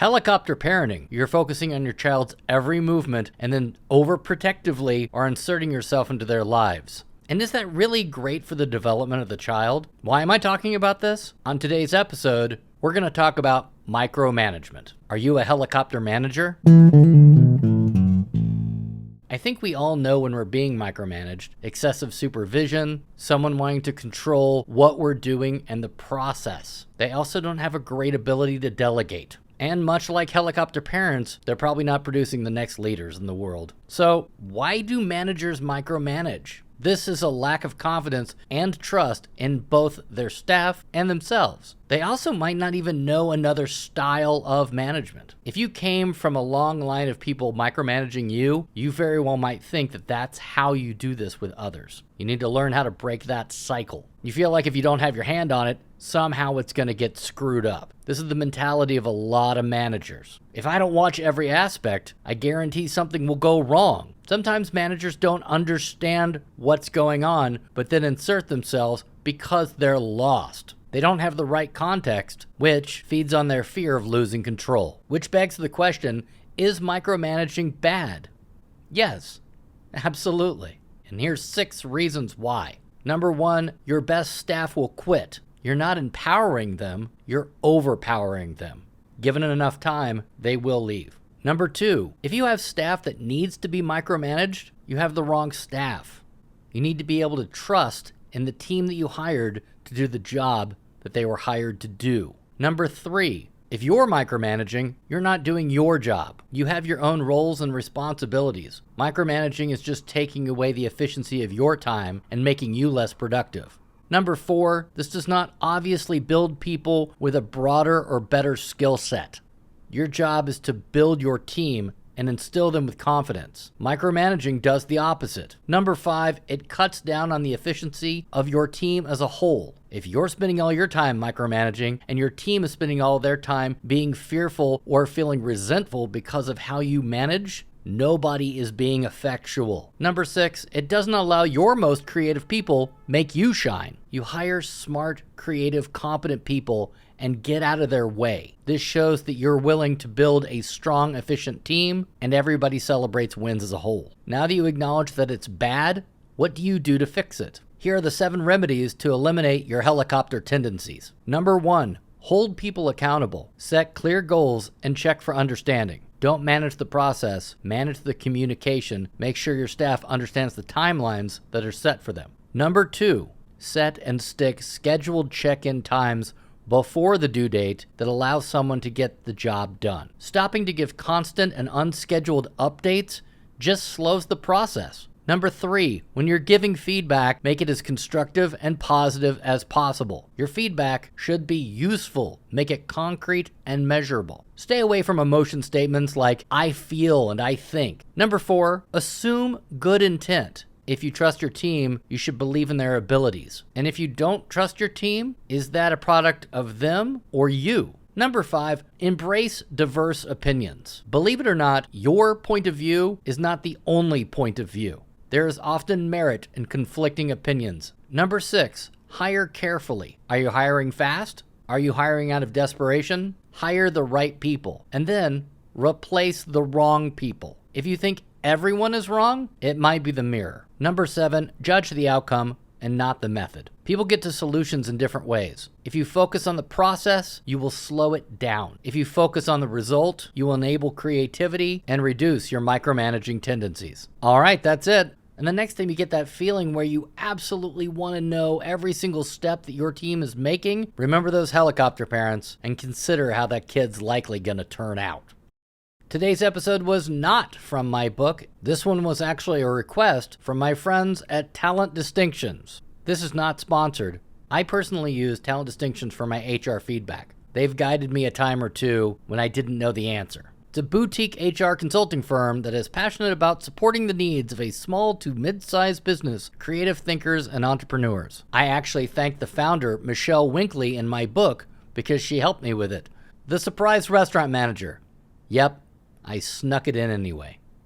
Helicopter parenting. You're focusing on your child's every movement and then overprotectively are inserting yourself into their lives. And is that really great for the development of the child? Why am I talking about this? On today's episode, we're going to talk about micromanagement. Are you a helicopter manager? I think we all know when we're being micromanaged. Excessive supervision, someone wanting to control what we're doing and the process. They also don't have a great ability to delegate. And much like helicopter parents, they're probably not producing the next leaders in the world. So why do managers micromanage? This is a lack of confidence and trust in both their staff and themselves. They also might not even know another style of management. If you came from a long line of people micromanaging you, you very well might think that that's how you do this with others. You need to learn how to break that cycle. You feel like if you don't have your hand on it, somehow it's going to get screwed up. This is the mentality of a lot of managers. If I don't watch every aspect, I guarantee something will go wrong. Sometimes managers don't understand what's going on, but then insert themselves because they're lost. They don't have the right context, which feeds on their fear of losing control. Which begs the question, is micromanaging bad? Yes, absolutely. And here's 6 reasons why. Number 1, your best staff will quit. You're not empowering them, you're overpowering them. Given enough time, they will leave. Number 2, if you have staff that needs to be micromanaged, you have the wrong staff. You need to be able to trust in the team that you hired to do the job that they were hired to do. Number 3, if you're micromanaging, you're not doing your job. You have your own roles and responsibilities. Micromanaging is just taking away the efficiency of your time and making you less productive. Number 4, this does not obviously build people with a broader or better skill set. Your job is to build your team and instill them with confidence. Micromanaging does the opposite. Number 5, it cuts down on the efficiency of your team as a whole. If you're spending all your time micromanaging and your team is spending all their time being fearful or feeling resentful because of how you manage, nobody is being effectual. Number 6, it doesn't allow your most creative people make you shine. You hire smart, creative, competent people and get out of their way. This shows that you're willing to build a strong, efficient team and everybody celebrates wins as a whole. Now that you acknowledge that it's bad, what do you do to fix it? Here are the 7 remedies to eliminate your helicopter tendencies. Number 1, hold people accountable. Set clear goals and check for understanding. Don't manage the process, manage the communication. Make sure your staff understands the timelines that are set for them. Number 2, set and stick scheduled check-in times before the due date that allows someone to get the job done. Stopping to give constant and unscheduled updates just slows the process. Number 3, when you're giving feedback, make it as constructive and positive as possible. Your feedback should be useful. Make it concrete and measurable. Stay away from emotion statements like, I feel and I think. Number 4, assume good intent. If you trust your team, you should believe in their abilities. And if you don't trust your team, is that a product of them or you? Number 5, embrace diverse opinions. Believe it or not, your point of view is not the only point of view. There is often merit in conflicting opinions. Number 6, hire carefully. Are you hiring fast? Are you hiring out of desperation? Hire the right people. And then replace the wrong people. If you think everyone is wrong, it might be the mirror. Number 7, judge the outcome and not the method. People get to solutions in different ways. If you focus on the process, you will slow it down. If you focus on the result, you will enable creativity and reduce your micromanaging tendencies. All right, that's it. And the next time you get that feeling where you absolutely want to know every single step that your team is making, remember those helicopter parents and consider how that kid's likely going to turn out. Today's episode was not from my book. This one was actually a request from my friends at Talent Distinctions. This is not sponsored. I personally use Talent Distinctions for my HR feedback. They've guided me a time or two when I didn't know the answer. It's a boutique HR consulting firm that is passionate about supporting the needs of a small to mid-sized business, creative thinkers, and entrepreneurs. I actually thank the founder, Michelle Winkley, in my book because she helped me with it. The surprise restaurant manager. Yep, I snuck it in anyway.